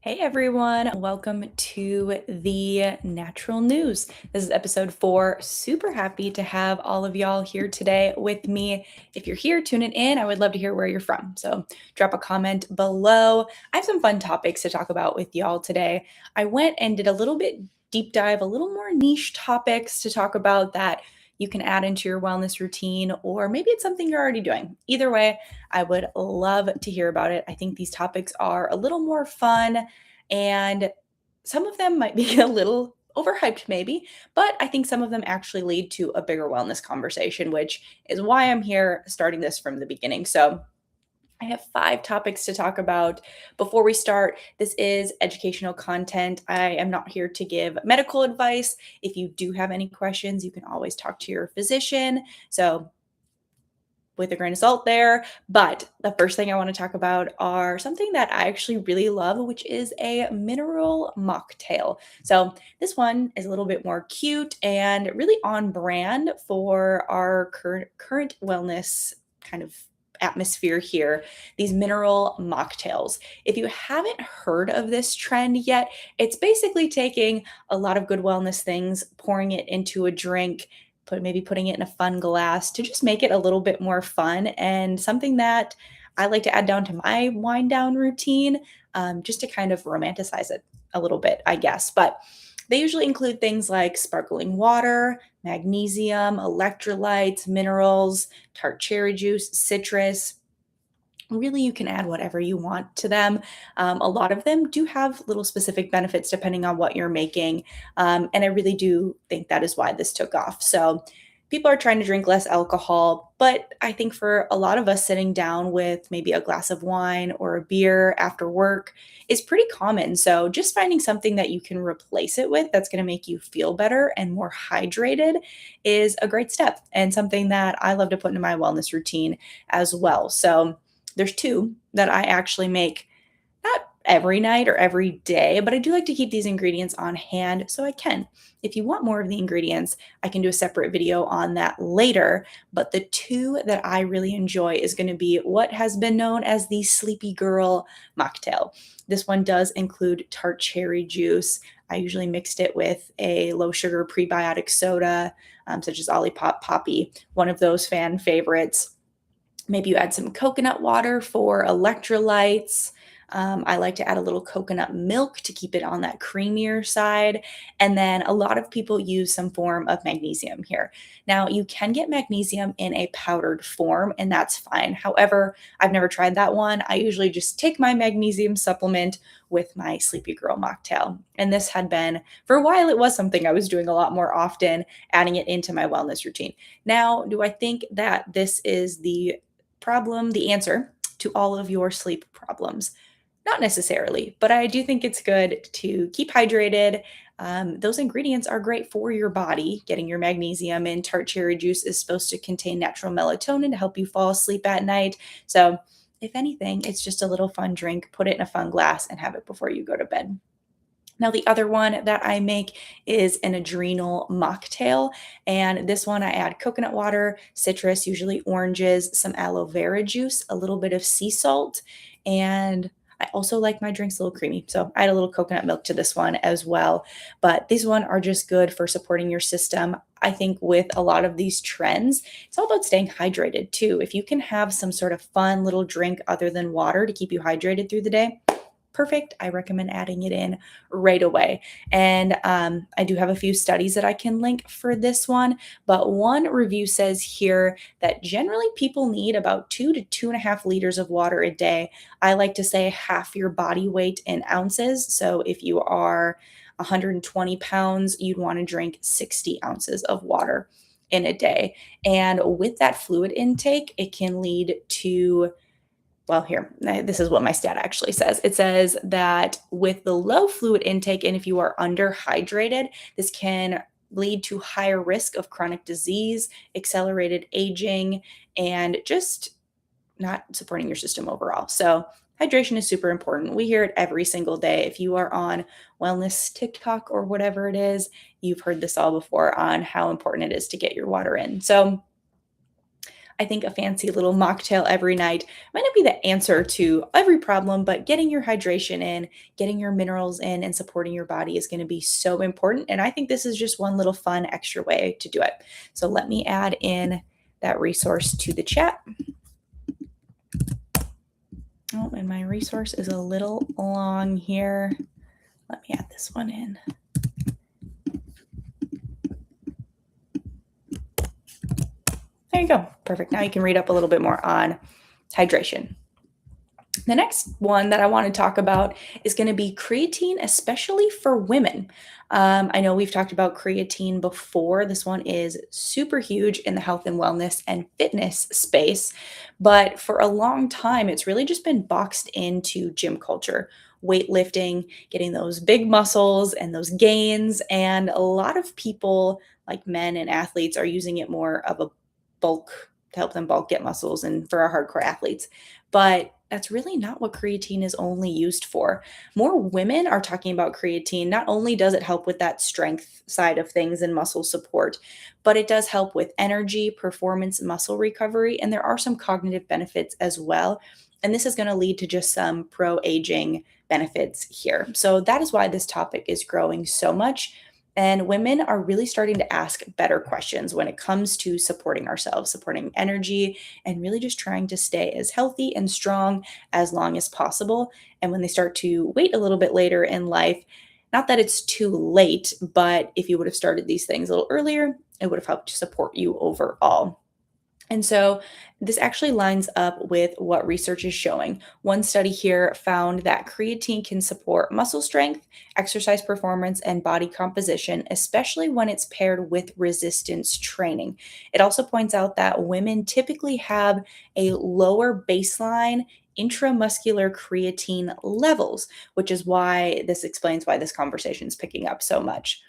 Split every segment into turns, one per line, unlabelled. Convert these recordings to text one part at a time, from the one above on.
Hey everyone, welcome to the Natural News. This is episode 4. Super happy to have all of y'all here today with me. If you're here tuning in, I would love to hear where you're from. So drop a comment below. I have some fun topics to talk about with y'all today. I went and did a little bit deep dive, a little more niche topics to talk about that you can add into your wellness routine, or maybe it's something you're already doing. Either way, I would love to hear about it. I think these topics are a little more fun and some of them might be a little overhyped, maybe, but I think some of them actually lead to a bigger wellness conversation, which is why I'm here starting this from the beginning. So, I have 5 topics to talk about. Before we start, this is educational content. I am not here to give medical advice. If you do have any questions, you can always talk to your physician. So, with a grain of salt there. But the first thing I want to talk about are something that I actually really love, which is a mineral mocktail. So this one is a little bit more cute and really on brand for our current wellness kind of atmosphere here, these mineral mocktails. If you haven't heard of this trend yet, it's basically taking a lot of good wellness things, pouring it into a drink, maybe putting it in a fun glass to just make it a little bit more fun and something that I like to add down to my wind down routine, just to kind of romanticize it a little bit, I guess. But they usually include things like sparkling water, magnesium, electrolytes, minerals, tart cherry juice, citrus. Really, you can add whatever you want to them. A lot of them do have little specific benefits depending on what you're making. And I really do think that is why this took off. So, people are trying to drink less alcohol, but I think for a lot of us, sitting down with maybe a glass of wine or a beer after work is pretty common. So, just finding something that you can replace it with that's going to make you feel better and more hydrated is a great step and something that I love to put into my wellness routine as well. So, there's 2 that I actually make, not every night or every day, but I do like to keep these ingredients on hand so I can. If you want more of the ingredients, I can do a separate video on that later. But the 2 that I really enjoy is going to be what has been known as the Sleepy Girl mocktail. This one does include tart cherry juice. I usually mixed it with a low sugar prebiotic soda, such as Olipop Poppy, one of those fan favorites. Maybe you add some coconut water for electrolytes. I like to add a little coconut milk to keep it on that creamier side. And then a lot of people use some form of magnesium here. Now, you can get magnesium in a powdered form, and that's fine. However, I've never tried that one. I usually just take my magnesium supplement with my Sleepy Girl mocktail. And this had been, for a while, it was something I was doing a lot more often, adding it into my wellness routine. Now, do I think that this is the answer to all of your sleep problems? Not necessarily, but I do think it's good to keep hydrated. Those ingredients are great for your body. Getting your magnesium in tart cherry juice is supposed to contain natural melatonin to help you fall asleep at night. So, if anything, it's just a little fun drink. Put it in a fun glass and have it before you go to bed. Now, the other one that I make is an adrenal mocktail. And this one, I add coconut water, citrus, usually oranges, some aloe vera juice, a little bit of sea salt. And I also like my drinks a little creamy. So I add a little coconut milk to this one as well. But these one are just good for supporting your system. I think with a lot of these trends, it's all about staying hydrated too. If you can have some sort of fun little drink other than water to keep you hydrated through the day, perfect. I recommend adding it in right away. And I do have a few studies that I can link for this one. But one review says here that generally people need about 2 to 2.5 liters of water a day. I like to say half your body weight in ounces. So if you are 120 pounds, you'd want to drink 60 ounces of water in a day. And with that fluid intake, it can lead to, well, here, this is what my stat actually says. It says that with the low fluid intake, and if you are underhydrated, this can lead to higher risk of chronic disease, accelerated aging, and just not supporting your system overall. So, hydration is super important. We hear it every single day. If you are on wellness TikTok or whatever it is, you've heard this all before on how important it is to get your water in. So, I think a fancy little mocktail every night might not be the answer to every problem, but getting your hydration in, getting your minerals in, and supporting your body is going to be so important. And I think this is just one little fun extra way to do it. So let me add in that resource to the chat. Oh, and my resource is a little long here. Let me add this one in. There you go. Perfect. Now you can read up a little bit more on hydration. The next one that I want to talk about is going to be creatine, especially for women. I know we've talked about creatine before. This one is super huge in the health and wellness and fitness space. But for a long time, it's really just been boxed into gym culture, weightlifting, getting those big muscles and those gains. And a lot of people, like men and athletes, are using it more of a bulk to help them bulk, get muscles, and for our hardcore athletes. But that's really not what creatine is only used for. More women are talking about creatine. Not only does it help with that strength side of things and muscle support, but it does help with energy, performance, muscle recovery, and there are some cognitive benefits as well. And this is going to lead to just some pro aging benefits here. So that is why this topic is growing so much. And women are really starting to ask better questions when it comes to supporting ourselves, supporting energy, and really just trying to stay as healthy and strong as long as possible. And when they start to wait a little bit later in life, not that it's too late, but if you would have started these things a little earlier, it would have helped to support you overall. And so this actually lines up with what research is showing. One study here found that creatine can support muscle strength, exercise performance, and body composition, especially when it's paired with resistance training. It also points out that women typically have a lower baseline intramuscular creatine levels, which is why this explains why this conversation is picking up so much.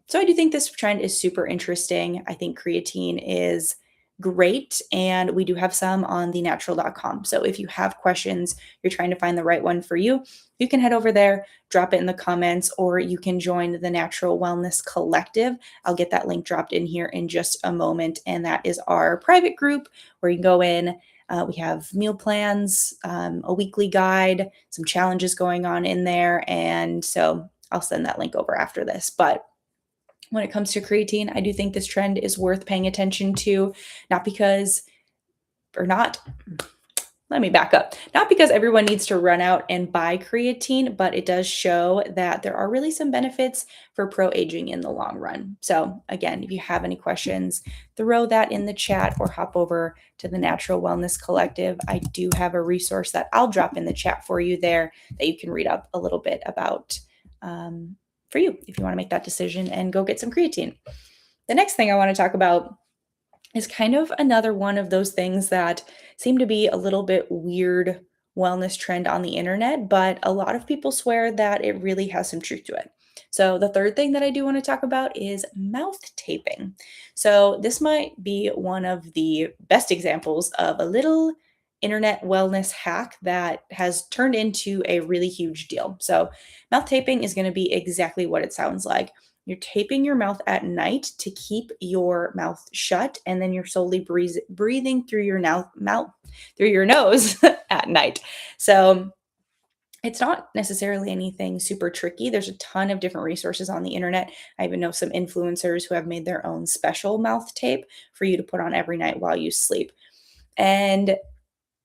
So I do think this trend is super interesting. I think creatine is great, and we do have some on thenatural.com. So if you have questions, you're trying to find the right one for you, you can head over there, drop it in the comments, or you can join the Natural Wellness Collective. I'll get that link dropped in here in just a moment. And that is our private group where you can go in. We have meal plans, a weekly guide, some challenges going on in there. And so I'll send that link over after this. But when it comes to creatine, I do think this trend is worth paying attention to, not because, or not, let me back up. Not because everyone needs to run out and buy creatine, but it does show that there are really some benefits for pro aging in the long run. So, again, if you have any questions, throw that in the chat or hop over to the Natural Wellness Collective. I do have a resource that I'll drop in the chat for you there that you can read up a little bit about. For you, if you want to make that decision and go get some creatine. The next thing I want to talk about is kind of another one of those things that seem to be a little bit weird wellness trend on the internet, but a lot of people swear that it really has some truth to it. So the third thing that I do want to talk about is mouth taping. So this might be one of the best examples of a little internet wellness hack that has turned into a really huge deal. So mouth taping is going to be exactly what it sounds like. You're taping your mouth at night to keep your mouth shut, and then you're slowly breathing through your through your nose at night. So it's not necessarily anything super tricky. There's a ton of different resources on the internet. I even know some influencers who have made their own special mouth tape for you to put on every night while you sleep. And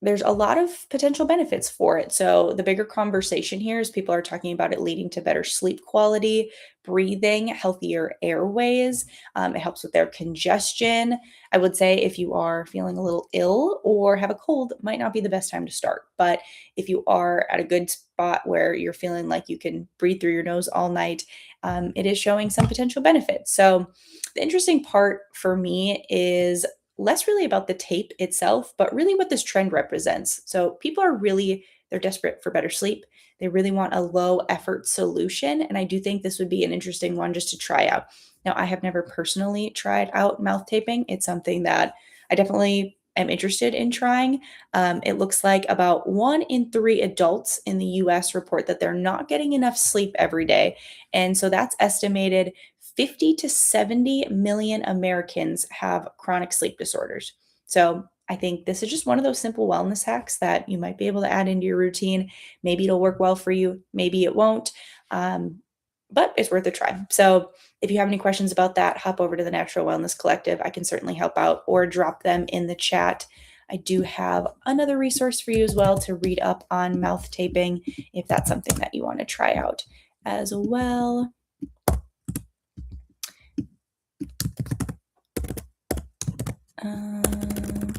there's a lot of potential benefits for it. So the bigger conversation here is people are talking about it leading to better sleep quality, breathing, healthier airways. It helps with their congestion. I would say if you are feeling a little ill or have a cold, it might not be the best time to start. But if you are at a good spot where you're feeling like you can breathe through your nose all night, it is showing some potential benefits. So the interesting part for me is less really about the tape itself, but really what this trend represents. So people are really, they're desperate for better sleep. They really want a low effort solution. And I do think this would be an interesting one just to try out. Now, I have never personally tried out mouth taping. It's something that I definitely am interested in trying. It looks like about 1 in 3 adults in the US report that they're not getting enough sleep every day. And so that's estimated 50 to 70 million Americans have chronic sleep disorders. So I think this is just one of those simple wellness hacks that you might be able to add into your routine. Maybe it'll work well for you, maybe it won't. Um, but it's worth a try. So, if you have any questions about that, hop over to the Natural Wellness Collective. I can certainly help out or drop them in the chat. I do have another resource for you as well to read up on mouth taping if that's something that you want to try out as well.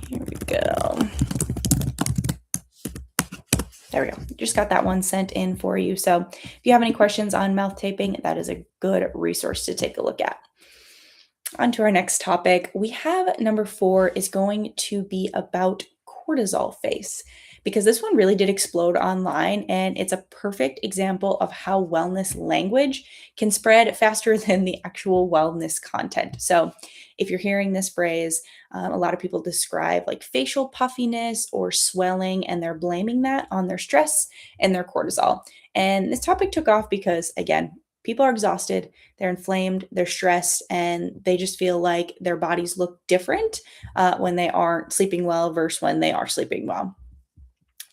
Here we go. There we go. Just got that one sent in for you. So if you have any questions on mouth taping, that is a good resource to take a look at. On to our next topic. We have number 4 is going to be about cortisol face because this one really did explode online and it's a perfect example of how wellness language can spread faster than the actual wellness content. So if you're hearing this phrase, a lot of people describe like facial puffiness or swelling and they're blaming that on their stress and their cortisol. And this topic took off because, again, people are exhausted, they're inflamed, they're stressed, and they just feel like their bodies look different when they aren't sleeping well versus when they are sleeping well.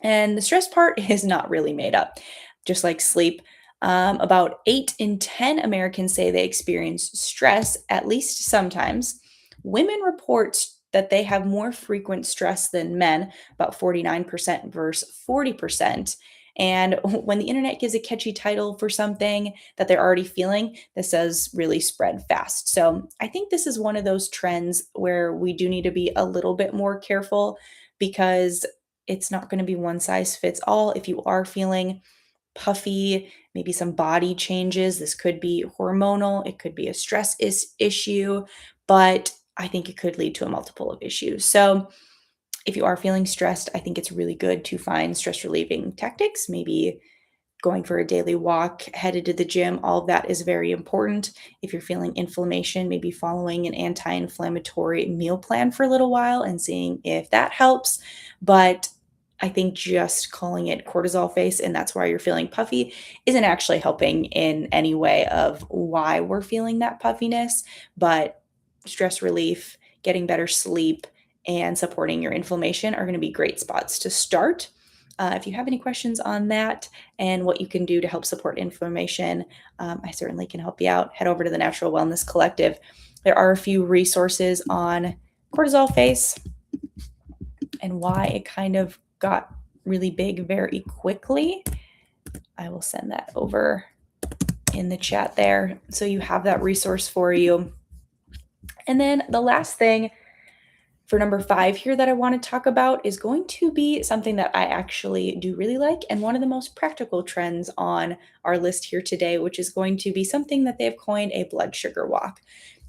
And the stress part is not really made up, just like sleep. About 8 in 10 Americans say they experience stress at least sometimes. Women report that they have more frequent stress than men, about 49% versus 40%. And when the internet gives a catchy title for something that they're already feeling, this does really spread fast. So I think this is one of those trends where we do need to be a little bit more careful because it's not going to be one size fits all. If you are feeling puffy, maybe some body changes, this could be hormonal, it could be a issue, but I think it could lead to a multiple of issues. So, if you are feeling stressed, I think it's really good to find stress relieving tactics, maybe going for a daily walk, headed to the gym, all of that is very important. If you're feeling inflammation, maybe following an anti inflammatory meal plan for a little while and seeing if that helps. But I think just calling it cortisol face and that's why you're feeling puffy isn't actually helping in any way of why we're feeling that puffiness. But stress relief, getting better sleep, and supporting your inflammation are going to be great spots to start. If you have any questions on that and what you can do to help support inflammation, I certainly can help you out. Head over to the Natural Wellness Collective. There are a few resources on cortisol face and why it kind of got really big very quickly. I will send that over in the chat there so you have that resource for you. And then the last thing for number 5 here that I want to talk about is going to be something that I actually do really like and one of the most practical trends on our list here today, which is going to be something that they've coined a blood sugar walk.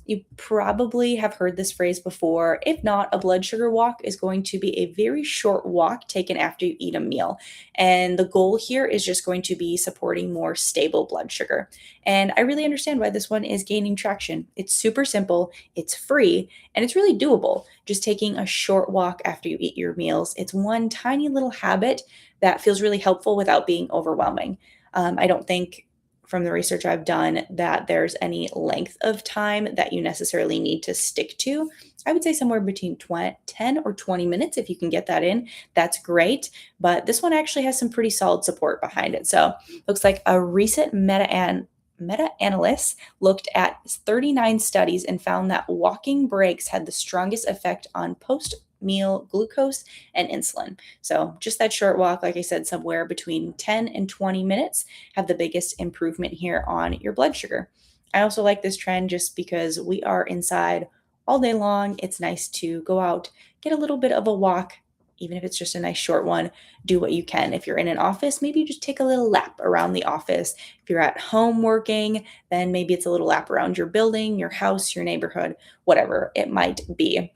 You probably have heard this phrase before. If not, a blood sugar walk is going to be a very short walk taken after you eat a meal. And the goal here is just going to be supporting more stable blood sugar. And I really understand why this one is gaining traction. It's super simple, it's free, and it's really doable. Just taking a short walk after you eat your meals. It's one tiny little habit that feels really helpful without being overwhelming. I don't think from the research I've done that there's any length of time that you necessarily need to stick to. I would say somewhere between 10 or 20 minutes. If you can get that in, that's great. But this one actually has some pretty solid support behind it. So looks like a recent meta-analysis looked at 39 studies and found that walking breaks had the strongest effect on post-meal glucose and insulin. So just that short walk, like I said, somewhere between 10 and 20 minutes have the biggest improvement here on your blood sugar. I also like this trend just because we are inside all day long. It's nice to go out, get a little bit of a walk, even if it's just a nice short one. Do what you can. If you're in an office, maybe you just take a little lap around the office. If you're at home working, then maybe it's a little lap around your building, your house, your neighborhood, whatever it might be.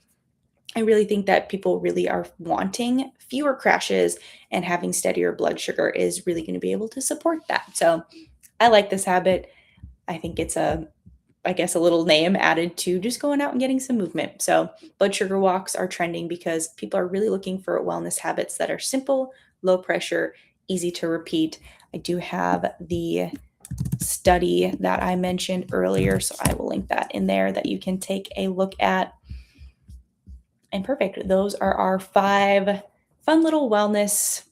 I really think that people really are wanting fewer crashes, and having steadier blood sugar is really going to be able to support that. So I like this habit. I think it's a little name added to just going out and getting some movement. So blood sugar walks are trending because people are really looking for wellness habits that are simple, low pressure, easy to repeat. I do have the study that I mentioned earlier, so I will link that in there that you can take a look at. And perfect. Those are our 5 fun little wellness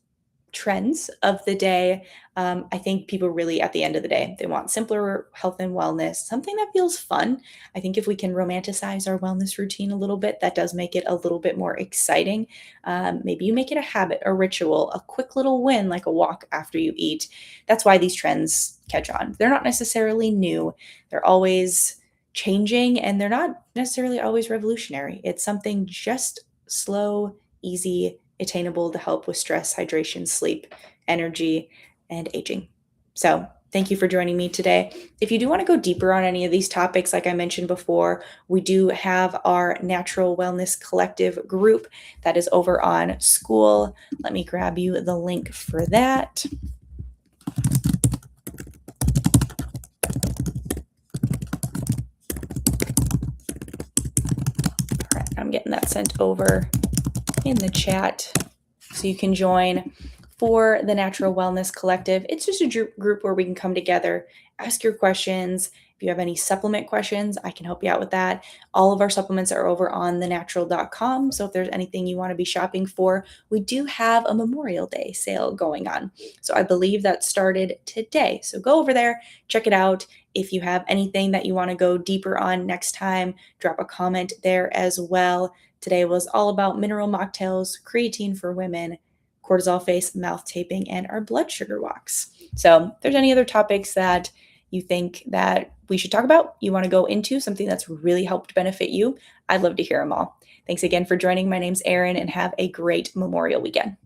trends of the day. I think people really, at the end of the day, they want simpler health and wellness, something that feels fun. I think if we can romanticize our wellness routine a little bit, that does make it a little bit more exciting. Maybe you make it a habit, a ritual, a quick little win like a walk after you eat. That's why these trends catch on. They're not necessarily new, they're always changing, and they're not necessarily always revolutionary. It's something just slow, easy, attainable to help with stress, hydration, sleep, energy, and aging. So, thank you for joining me today. If you do want to go deeper on any of these topics, like I mentioned before, we do have our Natural Wellness Collective group that is over on School. Let me grab you the link for that. All right, I'm getting that sent over in the chat so you can join for the Natural Wellness Collective. It's just a group where we can come together, ask your questions. If you have any supplement questions, I can help you out with that. All of our supplements are over on thenatural.com. So if there's anything you want to be shopping for, we do have a Memorial Day sale going on. So I believe that started today. So go over there, check it out. If you have anything that you want to go deeper on next time, drop a comment there as well. Today was all about mineral mocktails, creatine for women, cortisol face, mouth taping, and our blood sugar walks. So if there's any other topics that you think that we should talk about, you want to go into something that's really helped benefit you, I'd love to hear them all. Thanks again for joining. My name's Erin, and have a great Memorial weekend.